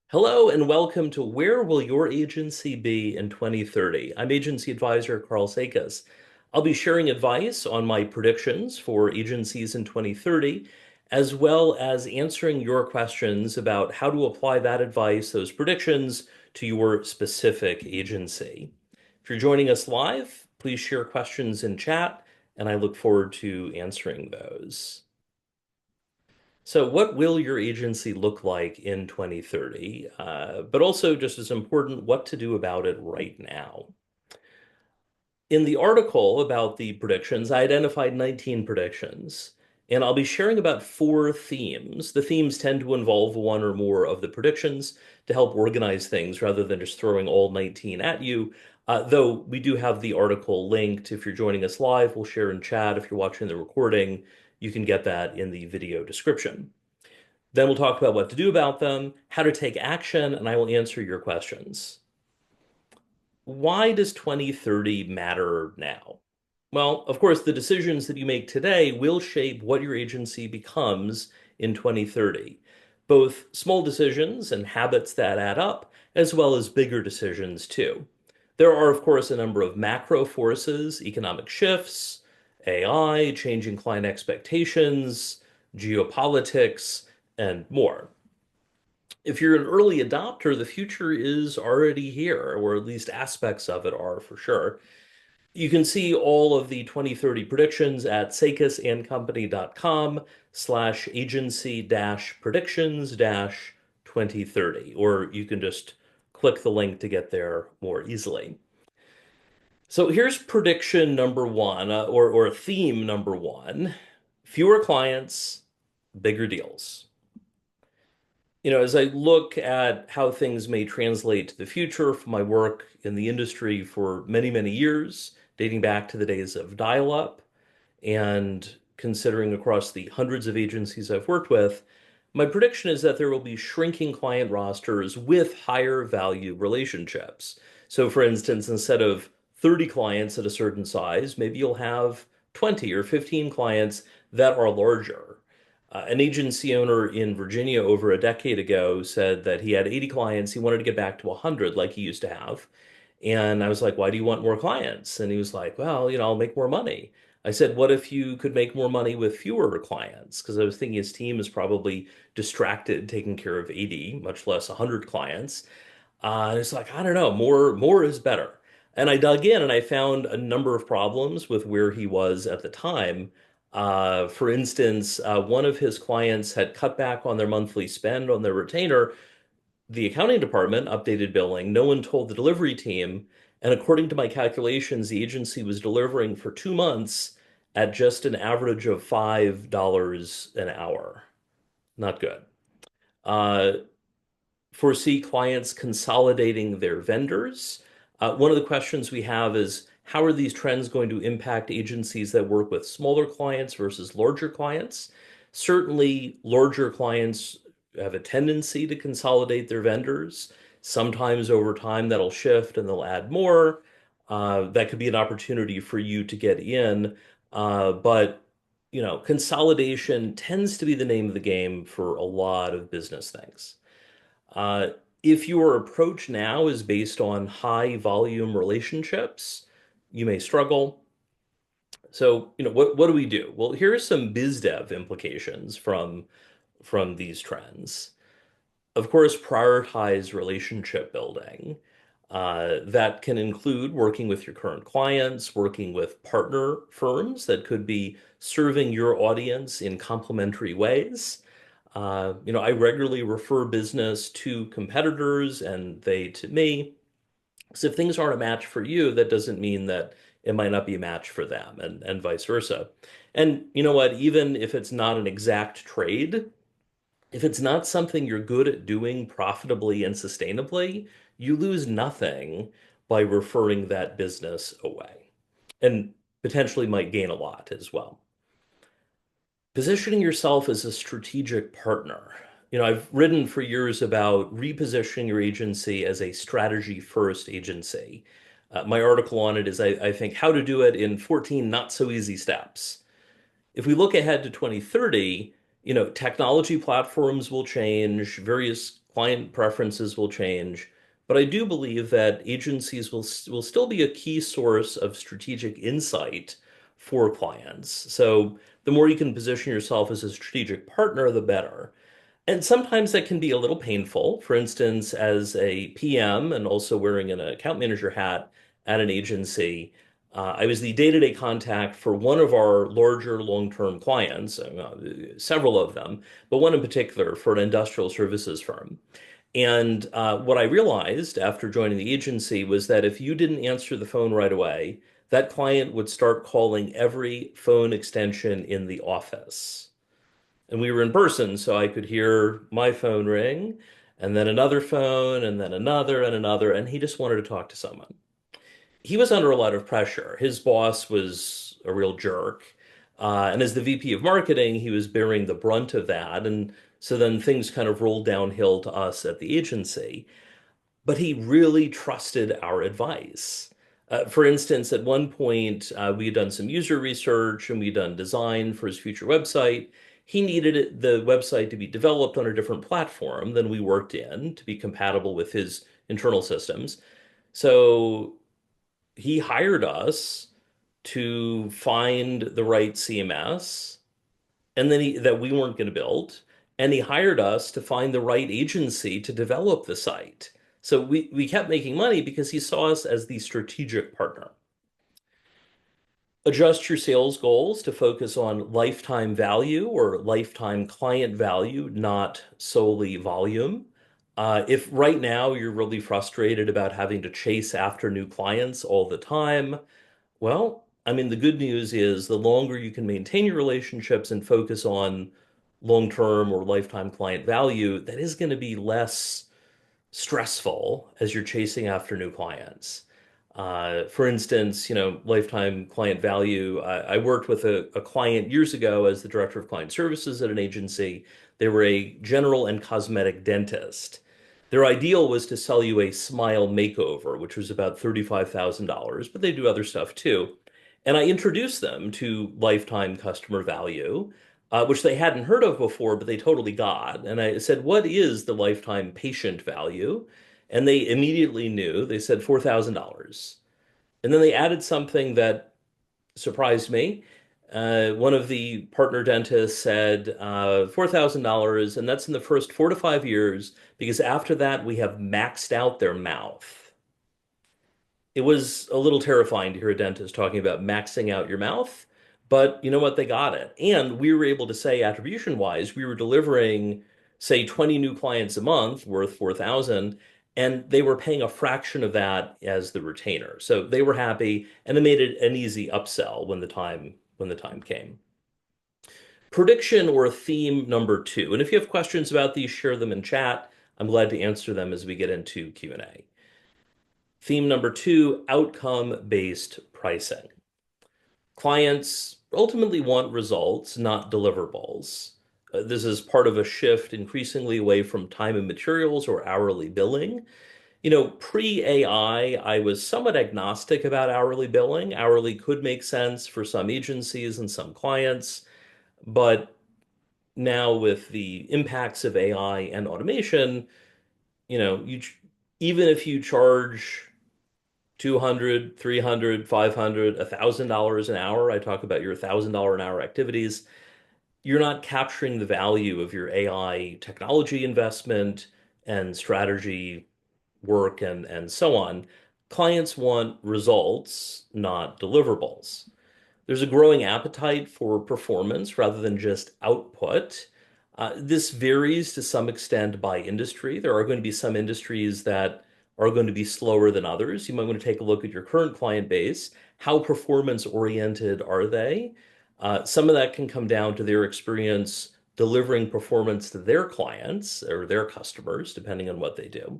Hello and welcome to Where Will Your Agency Be in 2030? I'm agency advisor Karl Sakas. I'll be sharing advice on my predictions for agencies in 2030, as well as answering your questions about how to apply that advice, those predictions, to your specific agency. If you're joining us live, please share questions in chat, and I look forward to answering those. So, what will your agency look like in 2030? But also, just as important, what to do about it right now. In the article about the predictions, I identified 19 predictions, and I'll be sharing about four themes. The themes tend to involve one or more of the predictions to help organize things rather than just throwing all 19 at you. Though we do have the article linked. If you're joining us live, we'll share in chat. If you're watching the recording, you can get that in the video description. Then we'll talk about what to do about them, how to take action, and I will answer your questions. Why does 2030 matter now? Well, of course, the decisions that you make today will shape what your agency becomes in 2030. Both small decisions and habits that add up, as well as bigger decisions too. There are, of course, a number of macro forces, economic shifts, AI, changing client expectations, geopolitics, and more. If you're an early adopter, the future is already here, or at least aspects of it are for sure. You can see all of the 2030 predictions at sakasandcompany.com/agency-predictions-2030, or you can just click the link to get there more easily. So here's prediction number one, or theme number one: fewer clients, bigger deals. As I look at how things may translate to the future from my work in the industry for many, many years, dating back to the days of dial-up, and considering across the hundreds of agencies I've worked with, my prediction is that there will be shrinking client rosters with higher value relationships. So, for instance, instead of 30 clients at a certain size, maybe you'll have 20 or 15 clients that are larger. An agency owner in Virginia over a decade ago said that he had 80 clients. He wanted to get back to 100 like he used to have. And I was like, why do you want more clients? And he was like, well, I'll make more money. I said, what if you could make more money with fewer clients? Because I was thinking his team is probably distracted taking care of 80, much less 100 clients. And it's like, I don't know, more is better. And I dug in and I found a number of problems with where he was at the time. For instance, one of his clients had cut back on their monthly spend on their retainer. The accounting department updated billing. No one told the delivery team. And according to my calculations, the agency was delivering for 2 months at just an average of $5 an hour. Not good. Uh, Foresee clients consolidating their vendors. One of the questions we have is how are these trends going to impact agencies that work with smaller clients versus larger clients? Certainly, larger clients have a tendency to consolidate their vendors. Sometimes over time that'll shift and they'll add more. That could be an opportunity for you to get in. But consolidation tends to be the name of the game for a lot of business things. Uh, if your approach now is based on high volume relationships, you may struggle. So, what do we do? Well, here are some BizDev implications from these trends. Of course, prioritize relationship building. That can include working with your current clients, working with partner firms that could be serving your audience in complementary ways. I regularly refer business to competitors and they to me. So if things aren't a match for you, that doesn't mean that it might not be a match for them and vice versa. And you know what? Even if it's not an exact trade, if it's not something you're good at doing profitably and sustainably, you lose nothing by referring that business away and potentially might gain a lot as well. Positioning yourself as a strategic partner. I've written for years about repositioning your agency as a strategy first agency. My article on it is, I think, how to do it in 14 not so easy steps. If we look ahead to 2030, Technology platforms will change, various client preferences will change, but I do believe that agencies will still be a key source of strategic insight for clients. So the more you can position yourself as a strategic partner, the better. And sometimes that can be a little painful. For instance, as a PM and also wearing an account manager hat at an agency, I was the day-to-day contact for one of our larger long-term clients, several of them, but one in particular for an industrial services firm. And what I realized after joining the agency was that if you didn't answer the phone right away, that client would start calling every phone extension in the office. And we were in person, so I could hear my phone ring, and then another phone, and then another, and another, and he just wanted to talk to someone. He was under a lot of pressure. His boss was a real jerk. And as the VP of marketing, he was bearing the brunt of that. And so then things kind of rolled downhill to us at the agency, but he really trusted our advice. For instance, at one point, we had done some user research and we'd done design for his future website. He needed the website to be developed on a different platform than we worked in to be compatible with his internal systems. So he hired us to find the right CMS and then that we weren't going to build. And he hired us to find the right agency to develop the site. So we kept making money because he saw us as the strategic partner. Adjust your sales goals to focus on lifetime value or lifetime client value, not solely volume. If right now you're really frustrated about having to chase after new clients all the time, well, I mean, the good news is the longer you can maintain your relationships and focus on long-term or lifetime client value, that is going to be less stressful as you're chasing after new clients. For instance, lifetime client value. I worked with a client years ago as the director of client services at an agency. They were a general and cosmetic dentist. Their ideal was to sell you a smile makeover, which was about $35,000, but they do other stuff too. And I introduced them to lifetime customer value, which they hadn't heard of before, but they totally got. And I said, "What is the lifetime patient value?" And they immediately knew. They said $4,000. And then they added something that surprised me. One of the partner dentists said $4,000, and that's in the first 4 to 5 years, because after that, we have maxed out their mouth. It was a little terrifying to hear a dentist talking about maxing out your mouth, but you know what? They got it. And we were able to say, attribution wise, we were delivering, say, 20 new clients a month worth 4,000, and they were paying a fraction of that as the retainer. So they were happy, and it made it an easy upsell when the time came. Prediction or theme number two. And if you have questions about these, share them in chat. I'm glad to answer them as we get into Q&A. Theme number two, outcome-based pricing. Clients ultimately want results, not deliverables. This is part of a shift increasingly away from time and materials or hourly billing. Pre-AI, I was somewhat agnostic about hourly billing. Hourly could make sense for some agencies and some clients, but now with the impacts of AI and automation, even if you charge 200, 300, 500, $1,000 an hour, I talk about your $1,000 an hour activities, you're not capturing the value of your AI technology investment and strategy work and so on. Clients want results, not deliverables. There's a growing appetite for performance rather than just output. This varies to some extent by industry. There are going to be some industries that are going to be slower than others. You might want to take a look at your current client base. How performance oriented are they? Some of that can come down to their experience delivering performance to their clients or their customers, depending on what they do.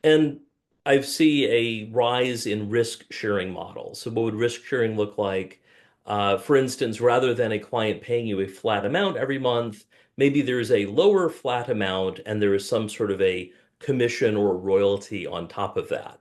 And I see a rise in risk sharing models. So what would risk sharing look like? For instance, rather than a client paying you a flat amount every month, maybe there's a lower flat amount and there is some sort of a commission or royalty on top of that.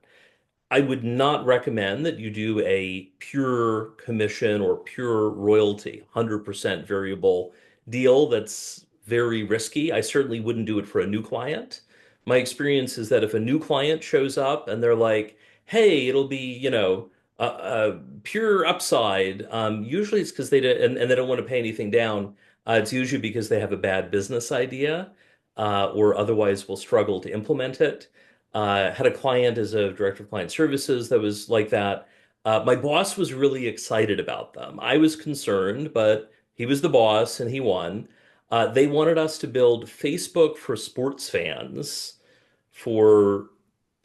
I would not recommend that you do a pure commission or pure royalty, 100% variable. deal that's very risky. I certainly wouldn't do it for a new client. My experience is that if a new client shows up and they're like, hey, it'll be, a pure upside, usually it's because and they don't want to pay anything down. It's usually because they have a bad business idea, or otherwise will struggle to implement it. Had a client as a director of client services that was like that. My boss was really excited about them. I was concerned, but he was the boss and he won. They wanted us to build Facebook for sports fans for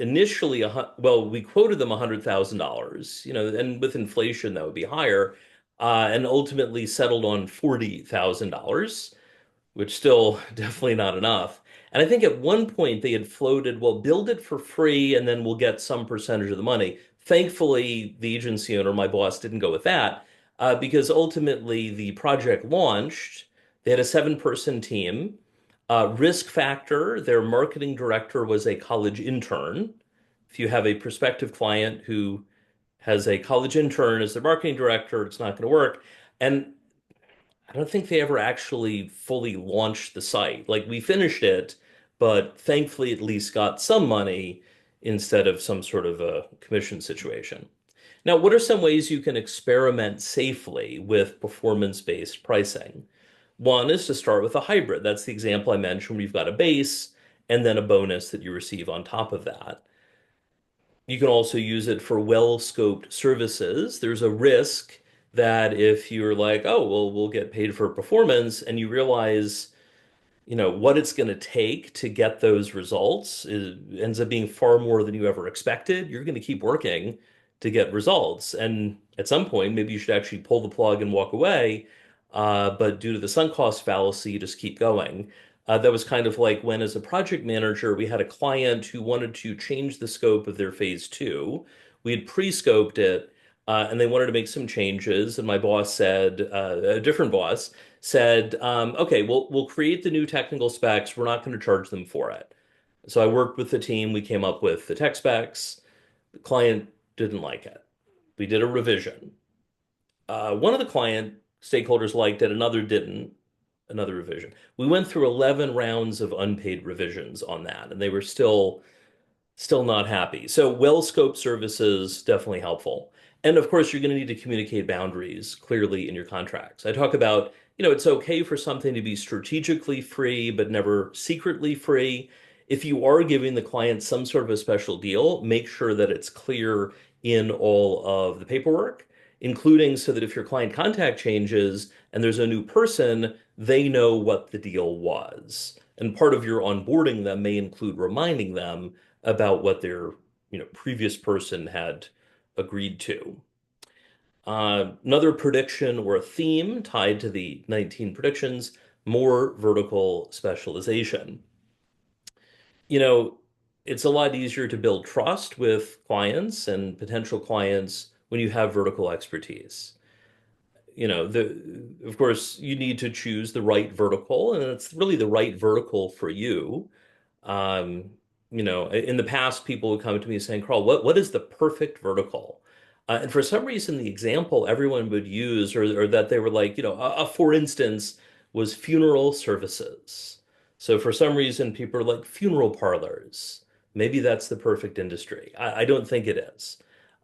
initially well, we quoted them $100,000, and with inflation that would be higher, and ultimately settled on $40,000, which still definitely not enough. And I think at one point they had floated, well, build it for free and then we'll get some percentage of the money. Thankfully, the agency owner, my boss, didn't go with that, because ultimately the project launched. They had a seven-person team. Risk factor, their marketing director was a college intern. If you have a prospective client who has a college intern as their marketing director, it's not going to work. And I don't think they ever actually fully launched the site. Like we finished it, but thankfully at least got some money instead of some sort of a commission situation. Now, what are some ways you can experiment safely with performance-based pricing? One is to start with a hybrid. That's the example I mentioned where you've got a base and then a bonus that you receive on top of that. You can also use it for well-scoped services. There's a risk that if you're like, oh, well, we'll get paid for performance, and you realize, what it's going to take to get those results ends up being far more than you ever expected. You're going to keep working to get results. And at some point, maybe you should actually pull the plug and walk away. But due to the sunk cost fallacy, you just keep going. That was kind of like when, as a project manager, we had a client who wanted to change the scope of their phase two. We had pre-scoped it, and they wanted to make some changes. And my boss said, a different boss said, okay, we'll create the new technical specs. We're not going to charge them for it. So I worked with the team. We came up with the tech specs. The client didn't like it. We did a revision. One of the client stakeholders liked it, another didn't, another revision. We went through 11 rounds of unpaid revisions on that, and they were still not happy. So well-scoped services, definitely helpful. And of course, you're going to need to communicate boundaries clearly in your contracts. I talk about, it's okay for something to be strategically free, but never secretly free. If you are giving the client some sort of a special deal, make sure that it's clear in all of the paperwork, including so that if your client contact changes and there's a new person, they know what the deal was. And part of your onboarding them may include reminding them about what their previous person had agreed to. Another prediction or a theme tied to the 19 predictions, more vertical specialization. You know, it's a lot easier to build trust with clients and potential clients when you have vertical expertise. Of course, you need to choose the right vertical, and it's really the right vertical for you. Um, in the past, people would come to me saying, Carl, what is the perfect vertical? And for some reason, the example everyone would use, or that they were like, for instance, was funeral services. So for some reason, people are like funeral parlors. Maybe that's the perfect industry. I don't think it is.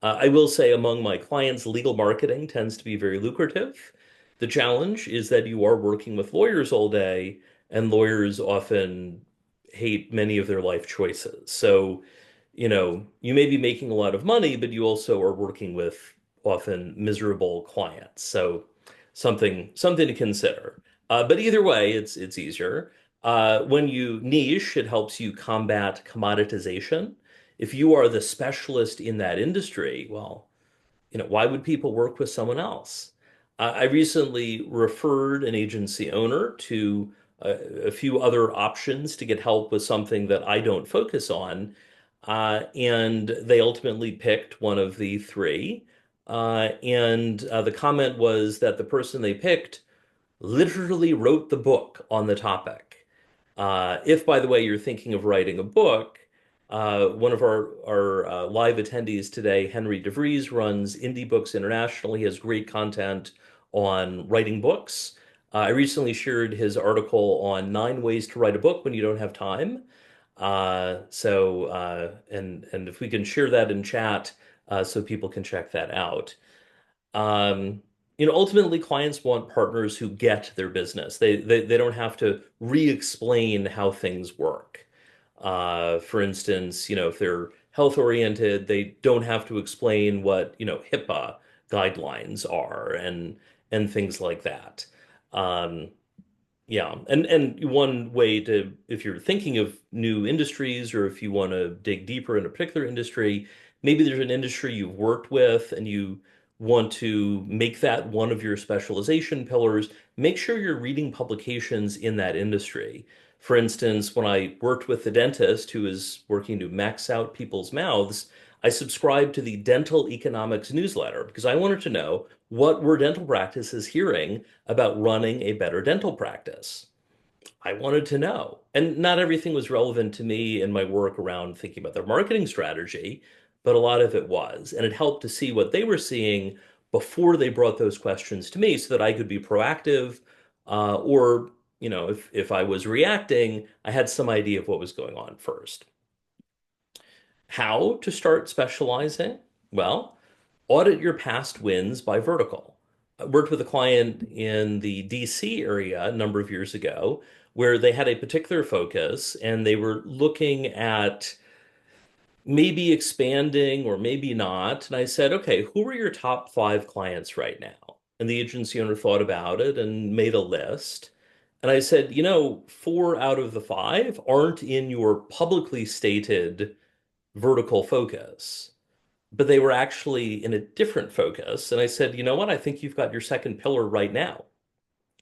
I will say among my clients, legal marketing tends to be very lucrative. The challenge is that you are working with lawyers all day, and lawyers often hate many of their life choices. So, you may be making a lot of money, but you also are working with often miserable clients. So something to consider. But either way, it's easier. When you niche, it helps you combat commoditization. If you are the specialist in that industry, well, why would people work with someone else? I recently referred an agency owner to a few other options to get help with something that I don't focus on. And they ultimately picked one of the three. And the comment was that the person they picked literally wrote the book on the topic. If, by the way, you're thinking of writing a book, one of our live attendees today, Henry DeVries, runs Indie Books International. He has great content on writing books. I recently shared his article on 9 ways to write a book when you don't have time. And if we can share that in chat, so people can check that out. Um, Ultimately, clients want partners who get their business. They don't have to re-explain how things work. For instance, if they're health oriented, they don't have to explain what, HIPAA guidelines are and things like that. Um, yeah, and one way to, if you're thinking of new industries or if you want to dig deeper in a particular industry, maybe there's an industry you've worked with and you want to make that one of your specialization pillars, make sure you're reading publications in that industry. For instance, when I worked with the dentist who is working to max out people's mouths, I subscribed to the Dental Economics newsletter because I wanted to know what were dental practices hearing about running a better dental practice. I wanted to know. And not everything was relevant to me in my work around thinking about their marketing strategy, but a lot of it was. And it helped to see what they were seeing before they brought those questions to me so that I could be proactive, or, if I was reacting, I had some idea of what was going on first. How to start specializing? Well, audit your past wins by vertical. I worked with a client in the DC area a number of years ago where they had a particular focus and they were looking at maybe expanding or maybe not. And I said, okay, who are your top 5 clients right now? And the agency owner thought about it and made a list. And I said, 4 out of the 5 aren't in your publicly stated vertical focus, but they were actually in a different focus. And I said, you know what? I think you've got your second pillar right now.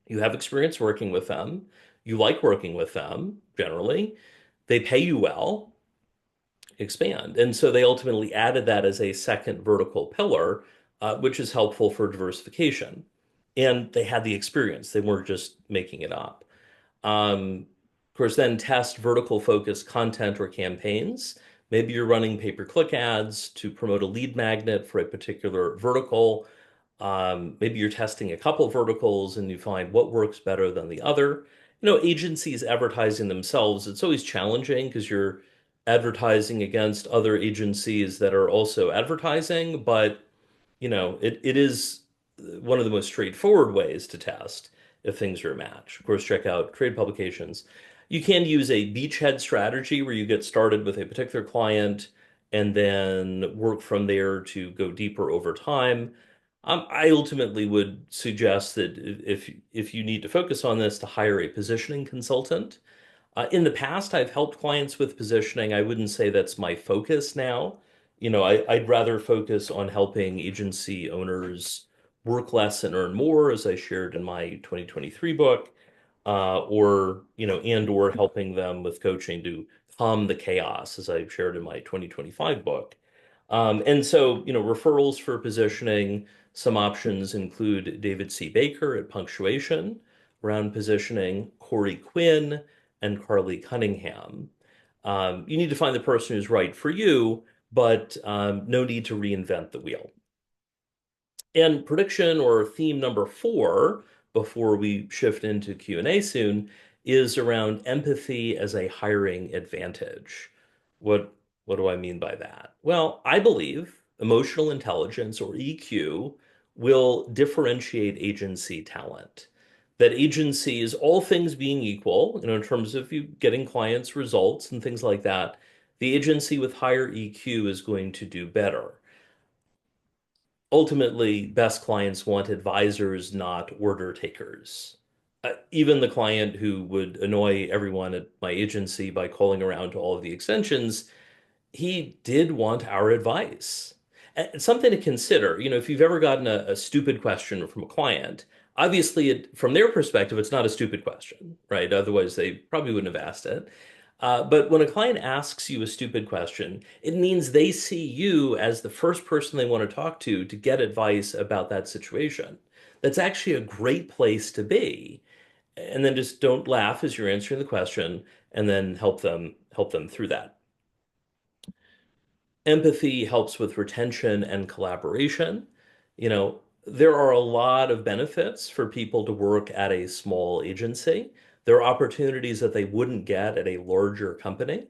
You have experience working with them. You like working with them generally. They pay you well, expand. And so they ultimately added that as a second vertical pillar, which is helpful for diversification. And they had the experience, they weren't just making it up. Of course, then test vertical focus content or campaigns. Maybe you're running pay-per-click ads to promote a lead magnet for a particular vertical. Maybe you're testing a couple of verticals and you find what works better than the other. Agencies advertising themselves, it's always challenging because you're advertising against other agencies that are also advertising, but it is one of the most straightforward ways to test if things are a match. Of course, check out trade publications. You can use a beachhead strategy where you get started with a particular client and then work from there to go deeper over time. I ultimately would suggest that if you need to focus on this, to hire a positioning consultant. In the past, I've helped clients with positioning. I wouldn't say that's my focus now. I'd rather focus on helping agency owners work less and earn more, as I shared in my 2023 book, or helping them with coaching to calm the chaos, as I shared in my 2025 book. And so, referrals for positioning, some options include David C. Baker at Punctuation around positioning, Corey Quinn, and Carly Cunningham. You need to find the person who's right for you, but no need to reinvent the wheel. And prediction or theme number 4, before we shift into Q&A soon, is around empathy as a hiring advantage. What do I mean by that? Well, I believe emotional intelligence or EQ will differentiate agency talent. That agencies, all things being equal, in terms of you getting clients results and things like that, the agency with higher EQ is going to do better. Ultimately, best clients want advisors, not order takers. Even the client who would annoy everyone at my agency by calling around to all of the extensions, he did want our advice. And something to consider, if you've ever gotten a stupid question from a client, obviously, from their perspective, it's not a stupid question, right? Otherwise, they probably wouldn't have asked it. But when a client asks you a stupid question, it means they see you as the first person they want to talk to get advice about that situation. That's actually a great place to be. And then just don't laugh as you're answering the question, and then help them through that. Empathy helps with retention and collaboration. There are a lot of benefits for people to work at a small agency. There are opportunities that they wouldn't get at a larger company.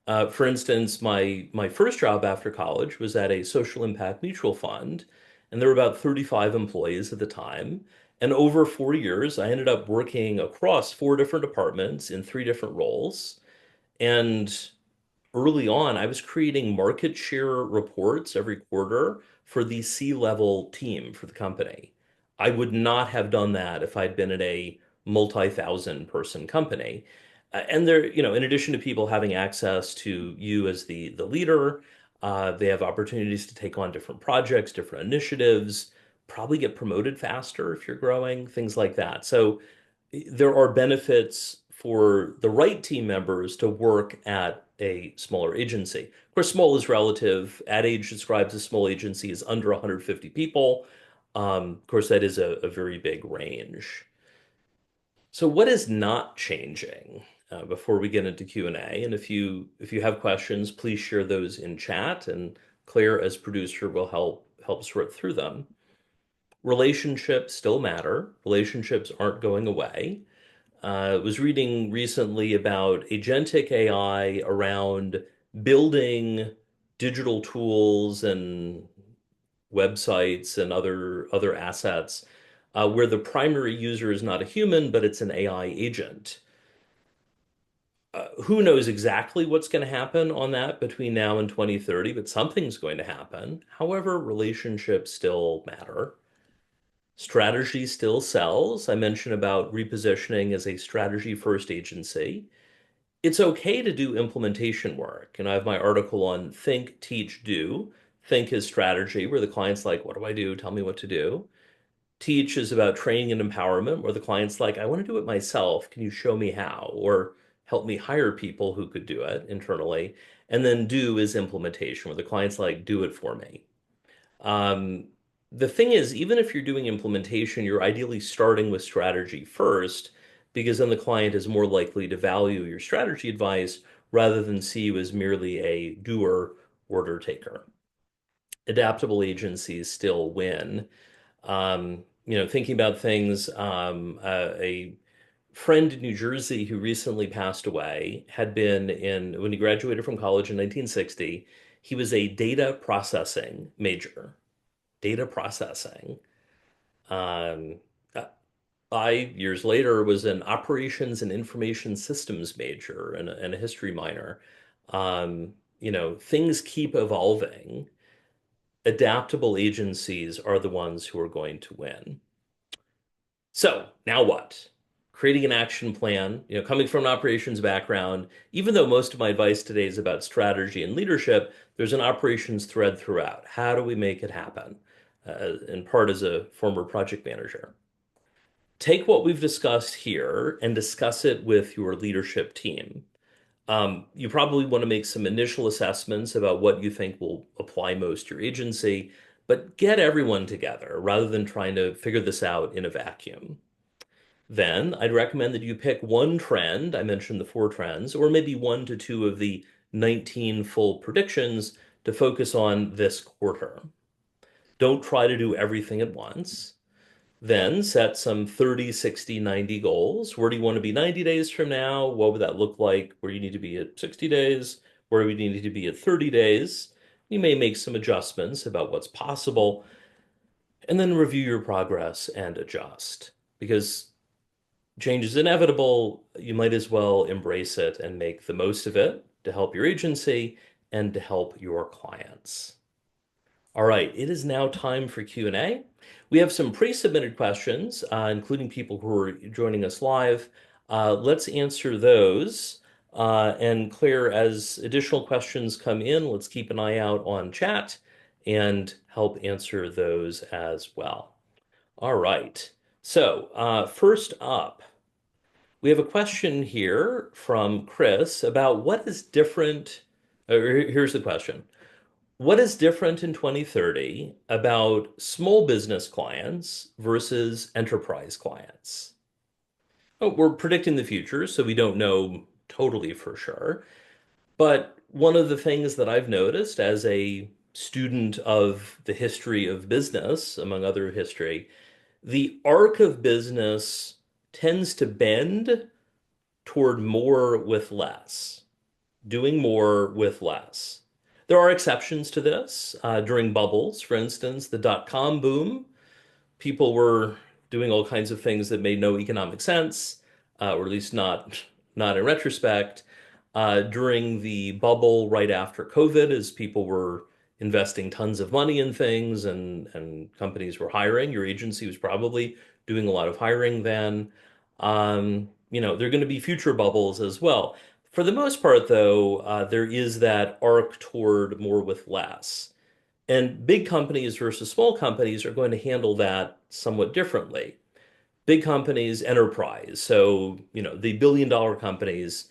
For instance, my first job after college was at a social impact mutual fund, and there were about 35 employees at the time. And over 4 years, I ended up working across four different departments in three different roles. And early on, I was creating market share reports every quarter for the C-level team for the company. I would not have done that if I'd been at a multi-thousand person company. And there, in addition to people having access to you as the leader, they have opportunities to take on different projects, different initiatives, probably get promoted faster if you're growing, things like that. So there are benefits for the right team members to work at a smaller agency. Of course, small is relative. Ad Age describes a small agency as under 150 people. Of course, that is a very big range. So what is not changing before we get into Q&A? And if you have questions, please share those in chat, and Claire, as producer, will help sort through them. Relationships still matter. Relationships aren't going away. Was reading recently about agentic AI around building digital tools and websites and other assets where the primary user is not a human, but it's an AI agent. Who knows exactly what's going to happen on that between now and 2030, but something's going to happen. However, relationships still matter. Strategy still sells. I mentioned about repositioning as a strategy first agency. It's okay to do implementation work. And I have my article on think, teach, do. Think is strategy, where the client's like, what do I do? Tell me what to do. Teach is about training and empowerment, where the client's like, I want to do it myself. Can you show me how? Or help me hire people who could do it internally. And then do is implementation, where the client's like, do it for me. Um, the thing is, even if you're doing implementation, you're ideally starting with strategy first, because then the client is more likely to value your strategy advice rather than see you as merely a doer, order taker. Adaptable agencies still win. Thinking about things, a friend in New Jersey who recently passed away had been when he graduated from college in 1960, he was a data processing major. Data processing. Um, uh, I, years later, was an operations and information systems major and a history minor. Things keep evolving. Adaptable agencies are the ones who are going to win. So now what? Creating an action plan, coming from an operations background, even though most of my advice today is about strategy and leadership, there's an operations thread throughout. How do we make it happen? In part as a former project manager. Take what we've discussed here and discuss it with your leadership team. You probably want to make some initial assessments about what you think will apply most to your agency, but get everyone together rather than trying to figure this out in a vacuum. Then I'd recommend that you pick one trend. I mentioned the four trends, or maybe one to two of the 19 full predictions to focus on this quarter. Don't try to do everything at once. Then set some 30, 60, 90 goals. Where do you want to be 90 days from now? What would that look like? Where you need to be at 60 days? Where we need to be at 30 days? You may make some adjustments about what's possible, and then review your progress and adjust. Because change is inevitable, you might as well embrace it and make the most of it to help your agency and to help your clients. All right, it is now time for Q&A. We have some pre-submitted questions, including people who are joining us live. Let's answer those. And Claire, as additional questions come in, let's keep an eye out on chat and help answer those as well. All right. So first up, we have a question here from Chris about what is different. Here's the question. What is different in 2030 about small business clients versus enterprise clients? Oh, we're predicting the future, so we don't know totally for sure. But one of the things that I've noticed as a student of the history of business, among other history, the arc of business tends to bend toward more with less, doing more with less. There are exceptions to this. During bubbles, for instance, the dot-com boom, people were doing all kinds of things that made no economic sense, or at least not in retrospect. During the bubble right after COVID, as people were investing tons of money in things and companies were hiring, your agency was probably doing a lot of hiring then. There are going to be future bubbles as well. For the most part, though, there is that arc toward more with less. And big companies versus small companies are going to handle that somewhat differently. Big companies, enterprise, so, the billion-dollar companies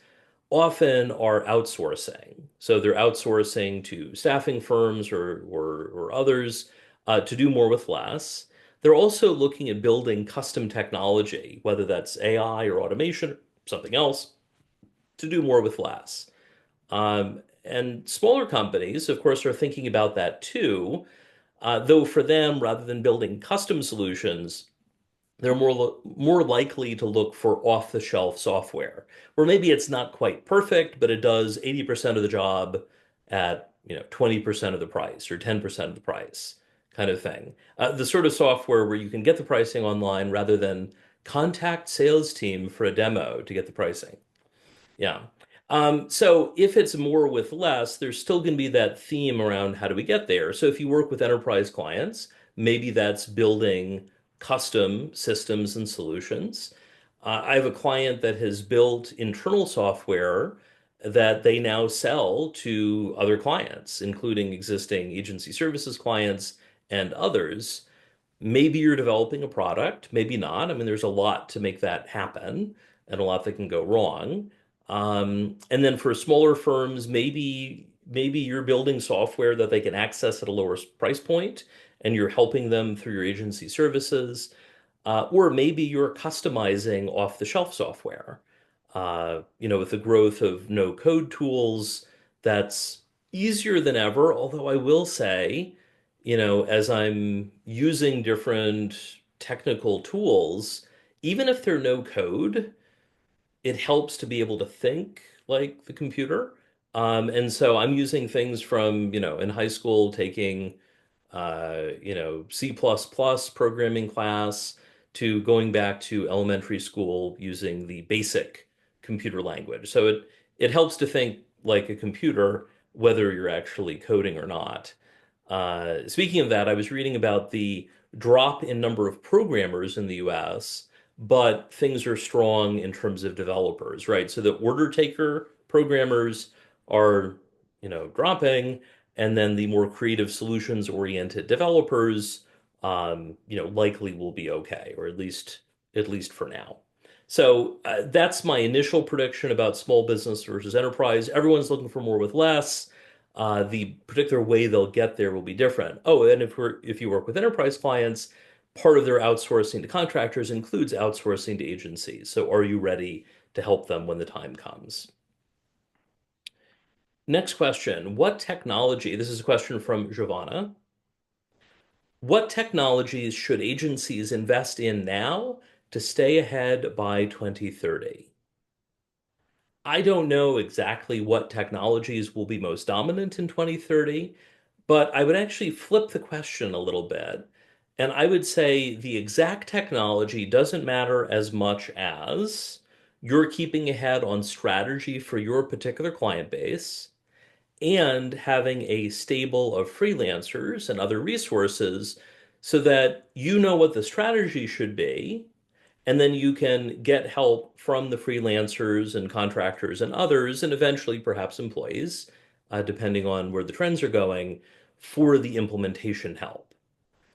often are outsourcing. So they're outsourcing to staffing firms or others to do more with less. They're also looking at building custom technology, whether that's AI or automation, or something else, to do more with less. And smaller companies, of course, are thinking about that too, though for them, rather than building custom solutions, they're more likely to look for off-the-shelf software, where maybe it's not quite perfect, but it does 80% of the job at 20% of the price or 10% of the price, kind of thing. The sort of software where you can get the pricing online rather than contact sales team for a demo to get the pricing. Yeah. So if it's more with less, there's still going to be that theme around how do we get there. So if you work with enterprise clients, maybe that's building custom systems and solutions. I have a client that has built internal software that they now sell to other clients, including existing agency services clients and others. Maybe you're developing a product, maybe not. I mean, there's a lot to make that happen and a lot that can go wrong. And then for smaller firms, maybe you're building software that they can access at a lower price point, and you're helping them through your agency services. Or maybe you're customizing off-the-shelf software. With the growth of no-code tools, that's easier than ever. Although I will say, as I'm using different technical tools, even if they're no code, it helps to be able to think like the computer. And so I'm using things from, in high school, taking, C++ programming class to going back to elementary school using the basic computer language. So it helps to think like a computer, whether you're actually coding or not. Speaking of that, I was reading about the drop in number of programmers in the US, but things are strong in terms of developers, right? So the order taker programmers are, dropping, and then the more creative solutions oriented developers, likely will be okay, or at least for now. So that's my initial prediction about small business versus enterprise. Everyone's looking for more with less. The particular way they'll get there will be different. Oh, and if you work with enterprise clients, part of their outsourcing to contractors includes outsourcing to agencies. So are you ready to help them when the time comes? Next question. What technology, this is a question from Giovanna. What technologies should agencies invest in now to stay ahead by 2030? I don't know exactly what technologies will be most dominant in 2030, but I would actually flip the question a little bit. And I would say the exact technology doesn't matter as much as you're keeping ahead on strategy for your particular client base and having a stable of freelancers and other resources so that you know what the strategy should be, and then you can get help from the freelancers and contractors and others, and eventually perhaps employees, depending on where the trends are going, for the implementation help.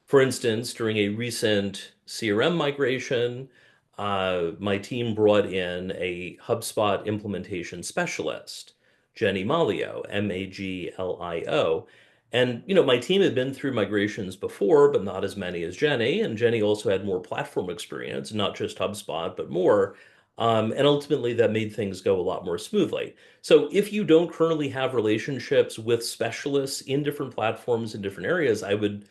For instance, during a recent CRM migration, my team brought in a HubSpot implementation specialist, Jenny Malio, Maglio. And, my team had been through migrations before, but not as many as Jenny. And Jenny also had more platform experience, not just HubSpot, but more. And ultimately, that made things go a lot more smoothly. So if you don't currently have relationships with specialists in different platforms in different areas, I would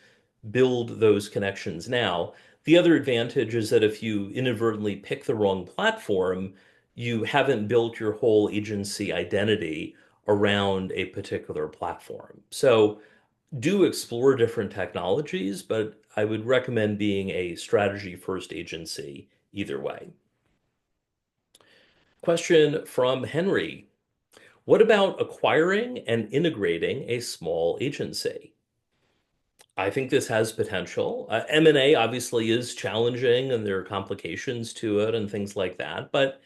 build those connections now. The other advantage is that if you inadvertently pick the wrong platform, you haven't built your whole agency identity around a particular platform. So do explore different technologies, but I would recommend being a strategy first agency either way. Question from Henry. What about acquiring and integrating a small agency? I think this has potential. M&A obviously is challenging and there are complications to it and things like that. But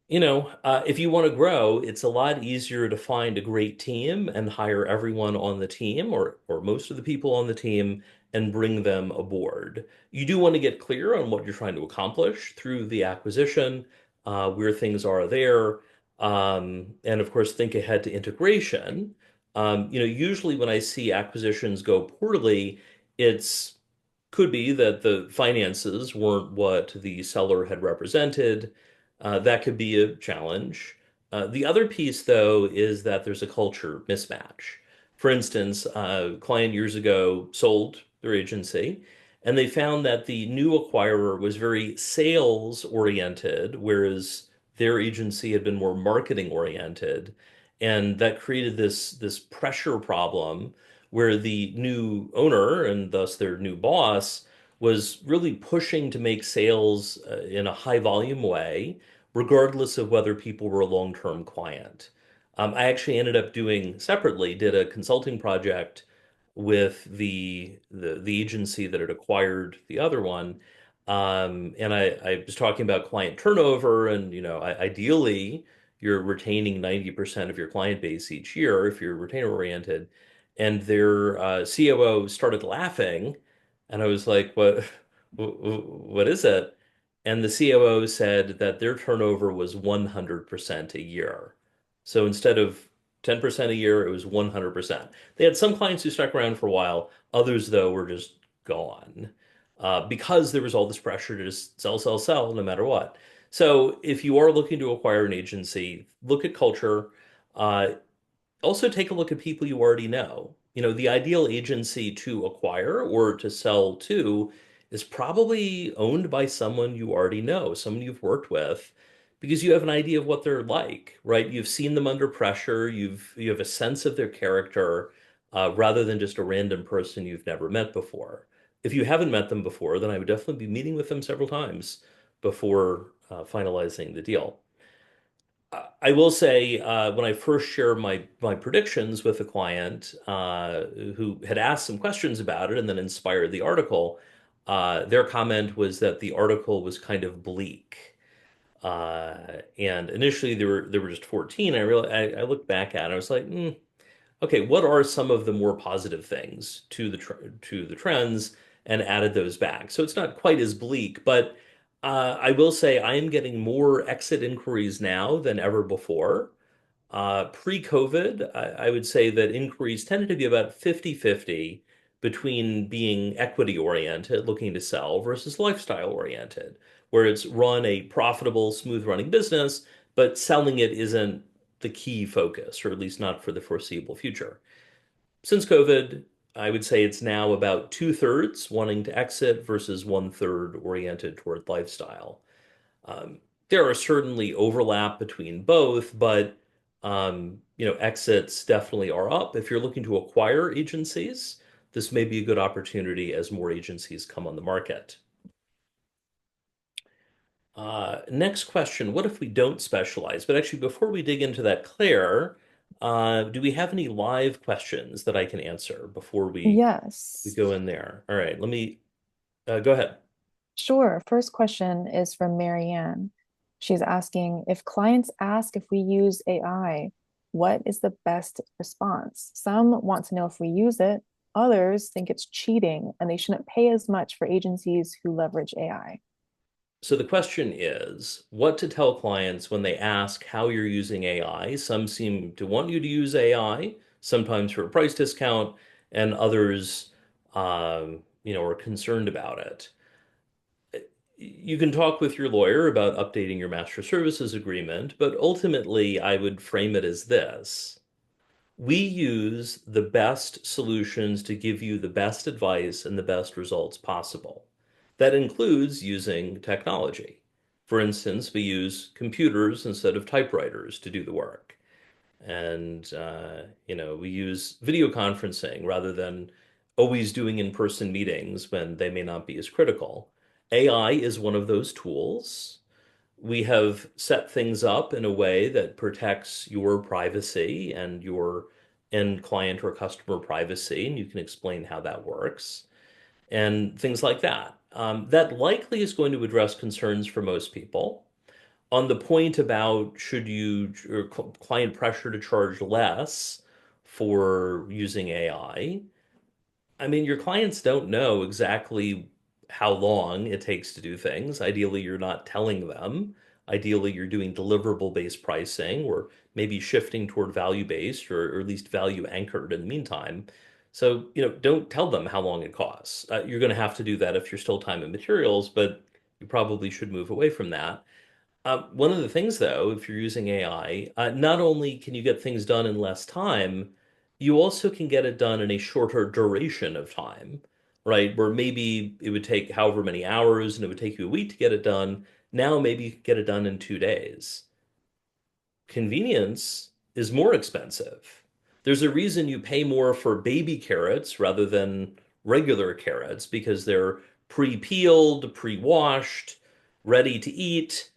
if you want to grow, it's a lot easier to find a great team and hire everyone on the team or most of the people on the team and bring them aboard. You do want to get clear on what you're trying to accomplish through the acquisition, where things are there, and of course, think ahead to integration. Usually when I see acquisitions go poorly, it's could be that the finances weren't what the seller had represented. That could be a challenge. The other piece, though, is that there's a culture mismatch. For instance, a client years ago sold their agency, and they found that the new acquirer was very sales oriented, whereas their agency had been more marketing oriented. And that created this pressure problem where the new owner and thus their new boss was really pushing to make sales in a high volume way, regardless of whether people were a long-term client. I actually ended up doing separately, did a consulting project with the agency that had acquired the other one. And I was talking about client turnover, and ideally you're retaining 90% of your client base each year if you're retainer oriented. And their COO started laughing, and I was like, what is it? And the COO said that their turnover was 100% a year. So instead of 10% a year, it was 100%. They had some clients who stuck around for a while. Others, though, were just gone because there was all this pressure to just sell, sell, sell, no matter what. So if you are looking to acquire an agency, look at culture. Uh, Also take a look at people you already know. The ideal agency to acquire or to sell to is probably owned by someone you already know, someone you've worked with, because you have an idea of what they're like, right? You've seen them under pressure, you have a sense of their character, rather than just a random person you've never met before. If you haven't met them before, then I would definitely be meeting with them several times before finalizing the deal. I will say, when I first shared my predictions with a client who had asked some questions about it and then inspired the article, their comment was that the article was kind of bleak. And initially there were just 14. I looked back at it, I was like, okay, what are some of the more positive things to the trends, and added those back. So it's not quite as bleak, but I will say I am getting more exit inquiries now than ever before. Pre-COVID, I would say that inquiries tended to be about 50-50 between being equity oriented, looking to sell, versus lifestyle oriented, where it's run a profitable, smooth running business, but selling it isn't the key focus, or at least not for the foreseeable future. Since COVID, I would say it's now about two-thirds wanting to exit versus one-third oriented toward lifestyle. There are certainly overlap between both, but exits definitely are up. If you're looking to acquire agencies, this may be a good opportunity as more agencies come on the market. Next question, what if we don't specialize? But actually, before we dig into that, Claire, do we have any live questions that I can answer before we Yes, go in there? All right, let me go ahead. sure. First question is from Marianne. She's asking if clients ask if we use AI, what is the best response? Some want to know if we use it, others think it's cheating and they shouldn't pay as much for agencies who leverage AI. So the question is what to tell clients when they ask how you're using AI. Some seem to want you to use AI, sometimes for a price discount, and others, are concerned about it. you can talk with your lawyer about updating your master services agreement, but ultimately I would frame it as this. We use the best solutions to give you the best advice and the best results possible. That includes using technology. For instance, we use computers instead of typewriters to do the work. And, we use video conferencing rather than always doing in-person meetings when they may not be as critical. AI is one of those tools. We have set things up in a way that protects your privacy and your end client or customer privacy, and you can explain how that works and things like that. That likely is going to address concerns for most people. On the point about should you or client pressure to charge less for using I mean, your clients don't know exactly how long it takes to do things. Ideally, you're not telling them. Ideally, you're doing deliverable-based pricing or maybe shifting toward value-based or at least value anchored in the meantime. So, don't tell them how long it costs. You're going to have to do that if you're still time and materials, but you probably should move away from that. One of the things, though, if you're using AI, not only can you get things done in less time, you also can get it done in a shorter duration of time, right? Where maybe it would take however many hours and it would take you a week to get it done. Now maybe you can get it done in 2 days. Convenience is more expensive. There's a reason you pay more for baby carrots rather than regular carrots because they're pre-peeled, pre-washed, ready to eat.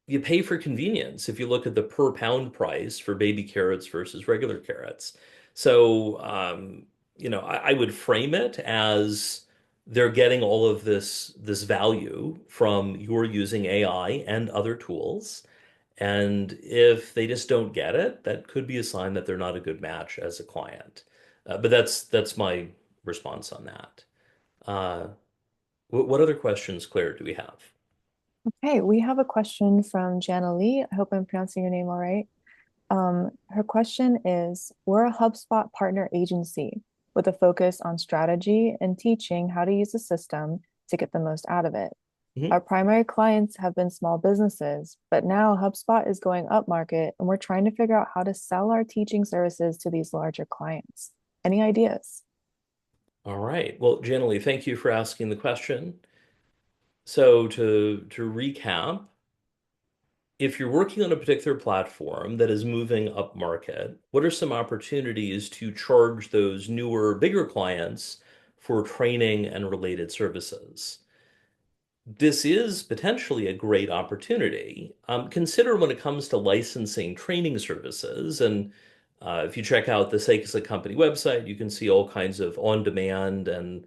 You pay for convenience if you look at the per pound price for baby carrots versus regular carrots. So, I would frame it as they're getting all of this value from your using AI and other tools. And if they just don't get it, that could be a sign that they're not a good match as a client. But that's my response on that. Uh, what other questions, Claire, do we have? Okay, we have a question from Jana Lee. I hope I'm pronouncing your name all right. Her question is, we're a HubSpot partner agency with a focus on strategy and teaching how to use the system to get the most out of it. Mhm. Our primary clients have been small businesses, but now HubSpot is going up market and we're trying to figure out how to sell our teaching services to these larger clients. Any ideas? All right. Well, Janely, thank you for asking the question. So to recap, if you're working on a particular platform that is moving up market, what are some opportunities to charge those newer, bigger clients for training and related services? This is potentially a great opportunity. Consider when it comes to licensing training services, and if you check out the Sakas Company website, you can see all kinds of on-demand and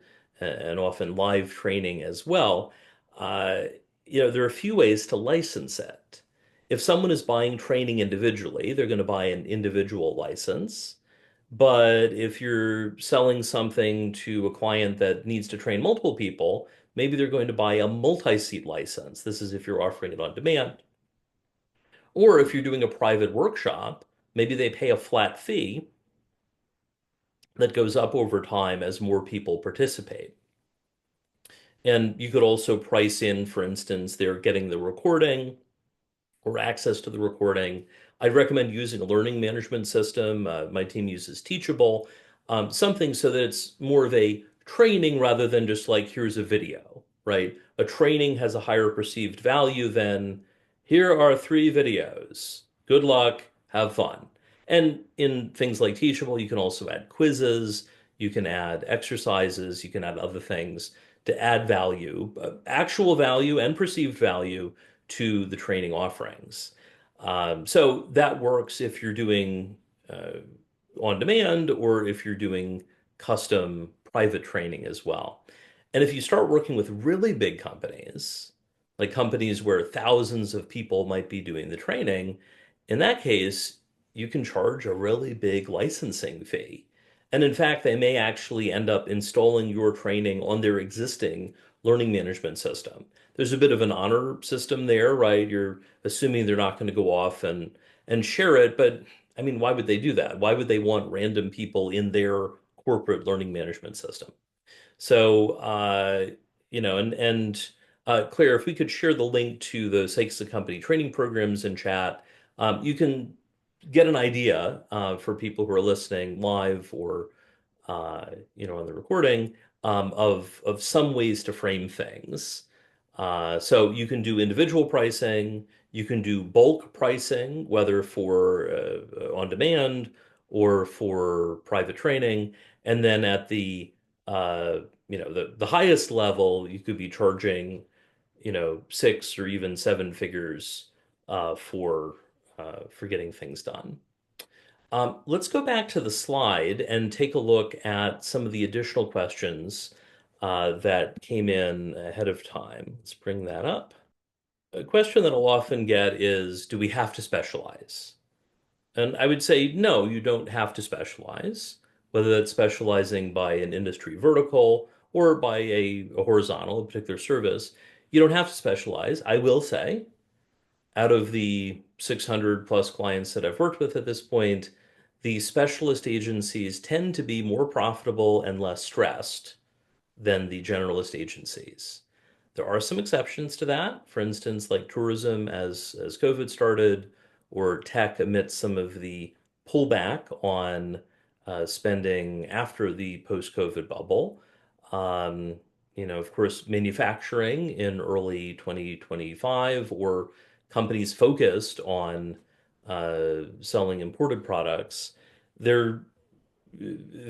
often live training as well. Uh, there are a few ways to license it. If someone is buying training individually, they're going to buy an individual license. But if you're selling something to a client that needs to train multiple people, maybe they're going to buy a multi-seat license. This is if you're offering it on demand. Or if you're doing a private workshop, maybe they pay a flat fee that goes up over time as more people participate. And you could also price in, for instance, they're getting the recording or access to the recording. I'd recommend using a learning management system. My team uses Teachable, something so that it's more of a training rather than just like, here's a video, right? A training has a higher perceived value than here are 3 videos. Good luck, have fun. And in things like Teachable, you can also add quizzes, you can add exercises, you can add other things to add value, actual value and perceived value to the training offerings. So that works if you're doing uh, on demand or if you're doing custom private training as well. And if you start working with really big companies, like companies where thousands of people might be doing the training, in that case, you can charge a really big licensing fee. And in fact, they may actually end up installing your training on their existing learning management system. There's a bit of an honor system there, right? You're assuming they're not going to go off and share it, but I mean, why would they do that? Why would they want random people in their corporate learning management system? So, and Claire, if we could share the link to the Sakes and Company training programs in chat, you can get an idea for people who are listening live or on the recording of some ways to frame things. So you can do individual pricing, you can do bulk pricing, whether for on demand or for private training, and then at the highest level, you could be charging six or even seven figures for getting things done. Let's go back to the slide and take a look at some of the additional questions that came in ahead of time. Let's bring that up. A question that I'll often get is, do we have to specialize? And I would say, no, you don't have to specialize, whether that's specializing by an industry vertical or by a horizontal, a particular service. You don't have to specialize. I will say, out of the 600 plus clients that I've worked with at this point, the specialist agencies tend to be more profitable and less stressed than the generalist agencies. There are some exceptions to that. For instance, like tourism as COVID started, or tech amidst some of the pullback on spending after the post-COVID bubble. Um, of course, manufacturing in early 2025 or companies focused on selling imported products, they're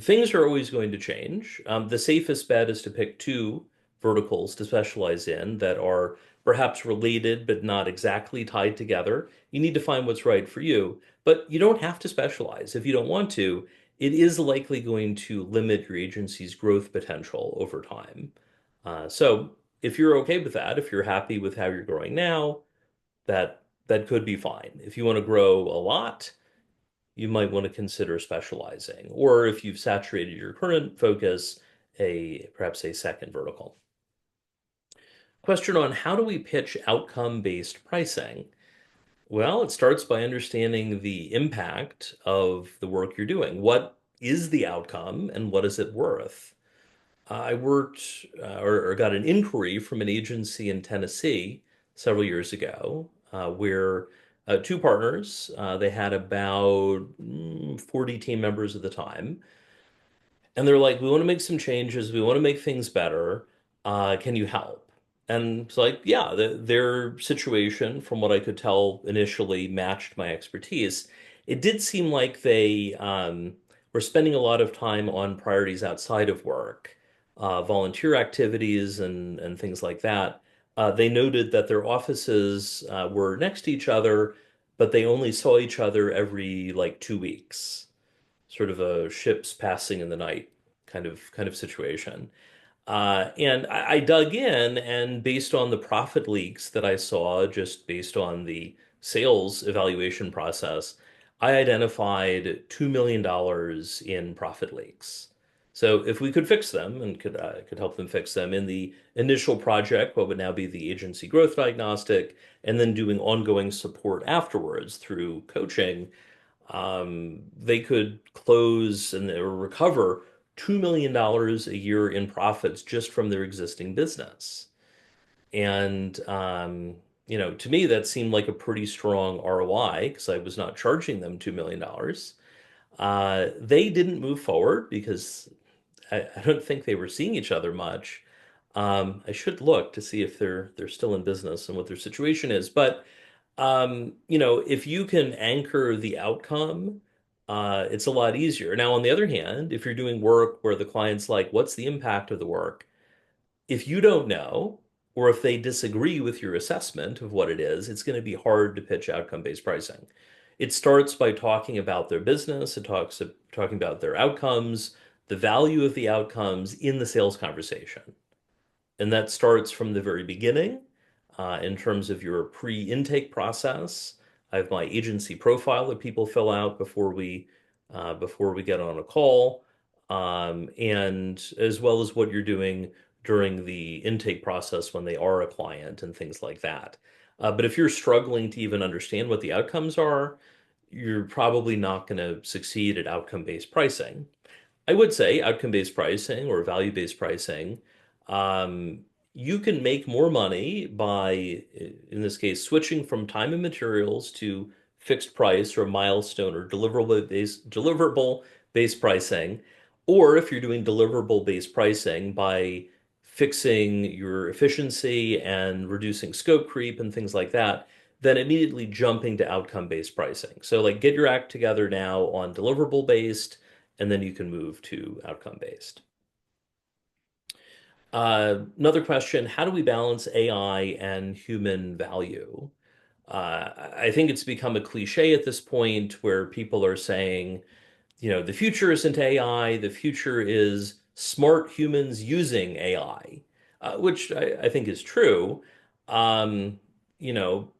things are always going to change. The safest bet is to pick two verticals to specialize in that are perhaps related but not exactly tied together. You need to find what's right for you, but you don't have to specialize if you don't want to. It is likely going to limit your agency's growth potential over time. So if you're okay with that, if you're happy with how you're growing now, that could be fine. If you want to grow a lot, you might want to consider specializing, or if you've saturated your current focus, perhaps a second vertical. Question on how do we pitch outcome-based pricing? Well, it starts by understanding the impact of the work you're doing. What is the outcome and what is it worth? I worked or got an inquiry from an agency in Tennessee several years ago where two partners, they had about 40 team members at the time. And they're like, we want to make some changes. We want to make things better. Can you help? And it's like, yeah, their situation, from what I could tell initially, matched my expertise. It did seem like they were spending a lot of time on priorities outside of work, volunteer activities and things like that. They noted that their offices were next to each other, but they only saw each other every like 2 weeks, sort of a ships passing in the night kind of situation. And I dug in, and based on the profit leaks that I saw, just based on the sales evaluation process, I identified $2 million in profit leaks. So if we could fix them and could help them fix them in the initial project, what would now be the agency growth diagnostic, and then doing ongoing support afterwards through coaching, they could close and or recover $2 million a year in profits just from their existing business. And, to me, that seemed like a pretty strong ROI because I was not charging them $2 million. They didn't move forward because I don't think they were seeing each other much. I should look to see if they're still in business and what their situation is. But if you can anchor the outcome, it's a lot easier. Now, on the other hand, if you're doing work where the client's like, what's the impact of the work? If you don't know, or if they disagree with your assessment of what it is, it's going to be hard to pitch outcome-based pricing. It starts by talking about their business, talking about their outcomes, the value of the outcomes in the sales conversation. And that starts from the very beginning in terms of your pre-intake process. I have my agency profile that people fill out before we get on a call, and as well as what you're doing during the intake process when they are a client and things like that. But if you're struggling to even understand what the outcomes are, you're probably not going to succeed at outcome-based pricing. I would say outcome-based pricing or value-based pricing, um, you can make more money by, in this case, switching from time and materials to fixed price or milestone or deliverable based pricing. Or if you're doing deliverable based pricing by fixing your efficiency and reducing scope creep and things like that, then immediately jumping to outcome based pricing. So like get your act together now on deliverable based, and then you can move to outcome based. Another question, how do we balance AI and human value? I think it's become a cliche at this point where people are saying, the future isn't AI, the future is smart humans using AI, which I think is true. Um,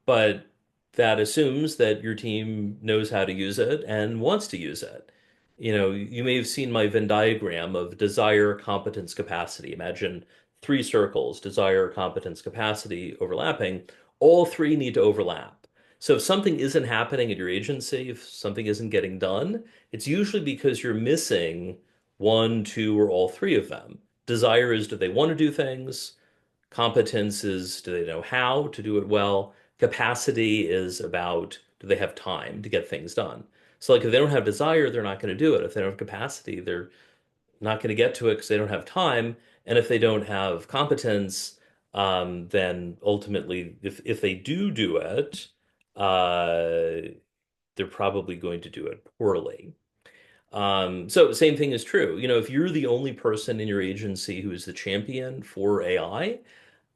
but that assumes that your team knows how to use it and wants to use it. You may have seen my Venn diagram of desire, competence, capacity. Imagine three circles, desire, competence, capacity overlapping. All three need to overlap. So if something isn't happening at your agency, if something isn't getting done, it's usually because you're missing one, two, or all three of them. Desire is, do they want to do things? Competence is, do they know how to do it well? Capacity is about, do they have time to get things done? So, like, if they don't have desire, they're not going to do it. If they don't have capacity, they're not going to get to it because they don't have time. And if they don't have competence, then ultimately, if they do it, uh, they're probably going to do it poorly. So same thing is true. If you're the only person in your agency who is the champion for AI,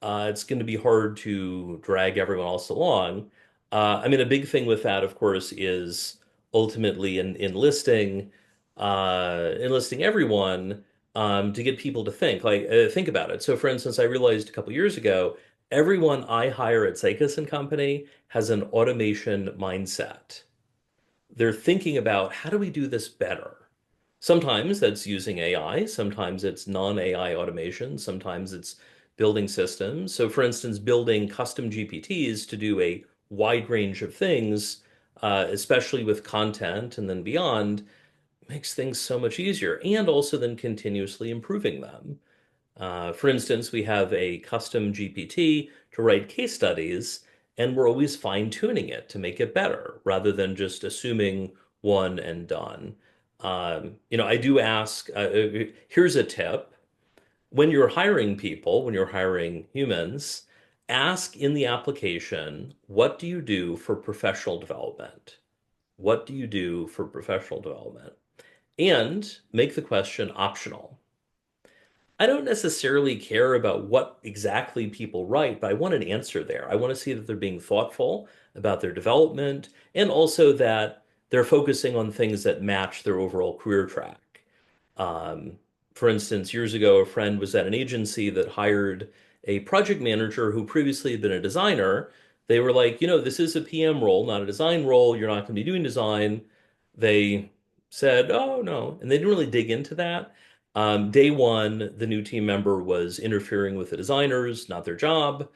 it's going to be hard to drag everyone else along. I mean, a big thing with that, of course, is ultimately enlisting everyone to get people to think. Like, think about it. So, for instance, I realized a couple years ago, everyone I hire at Sakas and Company has an automation mindset. They're thinking about how do we do this better? Sometimes that's using AI, sometimes it's non-AI automation, sometimes it's building systems. So, for instance, building custom GPTs to do a wide range of things, especially with content and then beyond, makes things so much easier, and also then continuously improving them. For instance, we have a custom GPT to write case studies, and we're always fine-tuning it to make it better rather than just assuming one and done. I do ask, here's a tip. When you're hiring people, when you're hiring humans, ask in the application, what do you do for professional development? What do you do for professional development? And make the question optional. I don't necessarily care about what exactly people write, but I want an answer there. I want to see that they're being thoughtful about their development and also that they're focusing on things that match their overall career track. Um, for instance, years ago, a friend was at an agency that hired a project manager who previously had been a designer. They were like, this is a PM role, not a design role. You're not going to be doing design. They said, oh, no. And they didn't really dig into that. Day one, the new team member was interfering with the designers, not their job.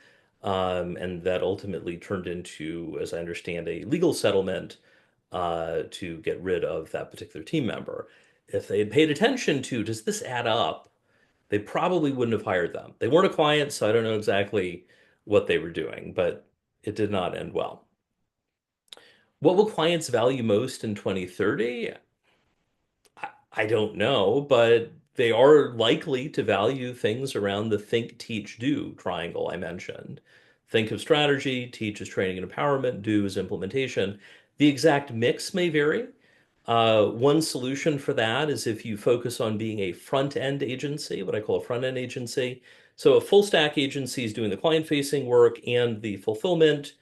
And that ultimately turned into, as I understand, a legal settlement to get rid of that particular team member. If they had paid attention to, does this add up? They probably wouldn't have hired them. They weren't a client, so I don't know exactly what they were doing, but it did not end well. What will clients value most in 2030? I don't know, but they are likely to value things around the think, teach, do triangle I mentioned. Think of strategy, teach is training and empowerment, do is implementation. The exact mix may vary. One solution for that is if you focus on being a front-end agency, what I call a front-end agency. So a full stack agency is doing the client-facing work and the fulfillment.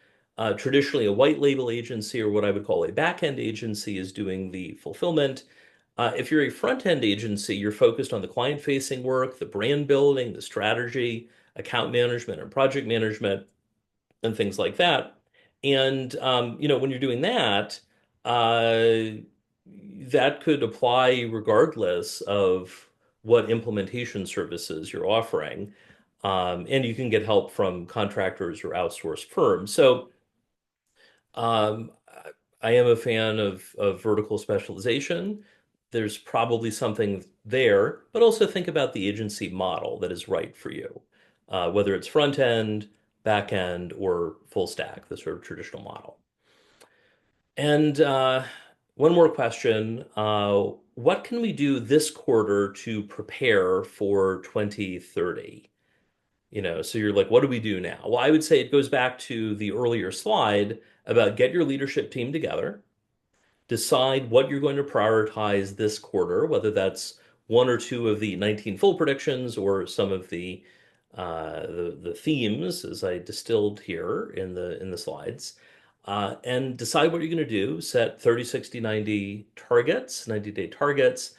Traditionally, a white label agency or what I would call a back-end agency is doing the fulfillment. If you're a front-end agency, you're focused on the client-facing work, the brand building, the strategy, account management, and project management, and things like that. And when you're doing that, that could apply regardless of what implementation services you're offering. And you can get help from contractors or outsourced firms. So um, I am a fan of vertical specialization. There's probably something there, but also think about the agency model that is right for you. whether it's front end, back end, or full stack, the sort of traditional model. And one more question. What can we do this quarter to prepare for 2030? So you're like, what do we do now? Well, I would say it goes back to the earlier slide about get your leadership team together, decide what you're going to prioritize this quarter, whether that's one or two of the 19 full predictions or some of the themes as I distilled here in the slides. And decide what you're going to do, set 30, 60, 90 targets, 90-day targets,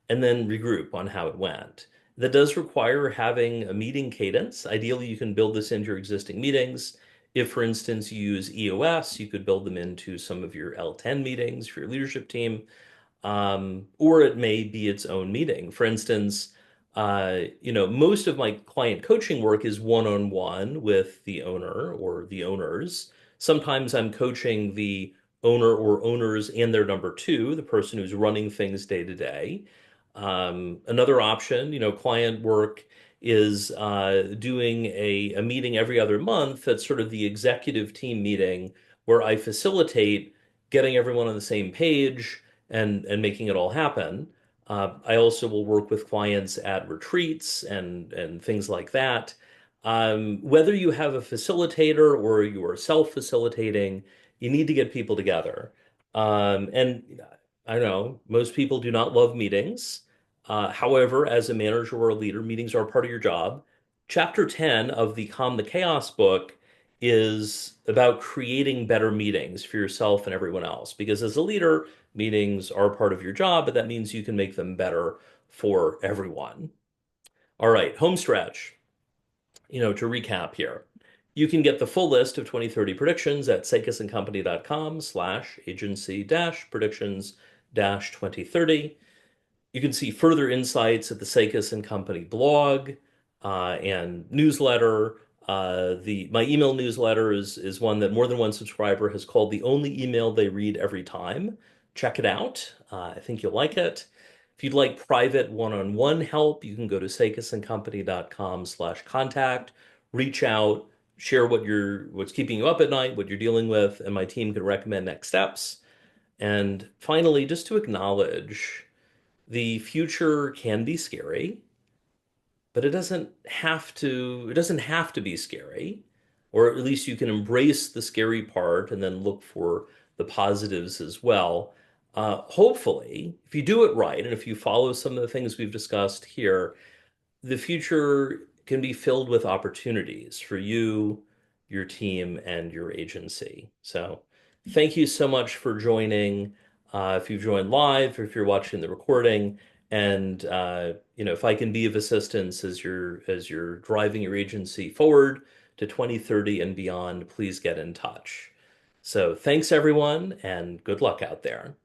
and then regroup on how it went. That does require having a meeting cadence. Ideally, you can build this into your existing meetings. If, for instance, you use EOS, you could build them into some of your L10 meetings for your leadership team, or it may be its own meeting. For instance, most of my client coaching work is one-on-one with the owner or the owners. Sometimes I'm coaching the owner or owners and their number two, the person who's running things day to day. Another option, client work is doing a meeting every other month that's sort of the executive team meeting where I facilitate getting everyone on the same page and making it all happen. I also will work with clients at retreats and things like that. Whether you have a facilitator or you are self-facilitating, you need to get people together. And I know most people do not love meetings. However, as a manager or a leader, meetings are part of your job. Chapter 10 of the Calm the Chaos book is about creating better meetings for yourself and everyone else. Because as a leader, meetings are part of your job, but that means you can make them better for everyone. All right, home stretch. To recap here, you can get the full list of 2030 predictions at sakasandcompany.com/agency-predictions-2030. You can see further insights at the Sakas and Company blog and newsletter. My email newsletter is one that more than one subscriber has called the only email they read every time. Check it out. I think you'll like it. If you'd like private one-on-one help, you can go to sakasandcompany.com/contact. Reach out, share what's keeping you up at night, what you're dealing with, and my team can recommend next steps. And finally, just to acknowledge the future can be scary, but it doesn't have to be scary, or at least you can embrace the scary part and then look for the positives as well. Hopefully, if you do it right and if you follow some of the things we've discussed here, the future can be filled with opportunities for you, your team, and your agency. So thank you so much for joining. If you've joined live or if you're watching the recording, and if I can be of assistance as you're driving your agency forward to 2030 and beyond, please get in touch. So thanks everyone, and good luck out there.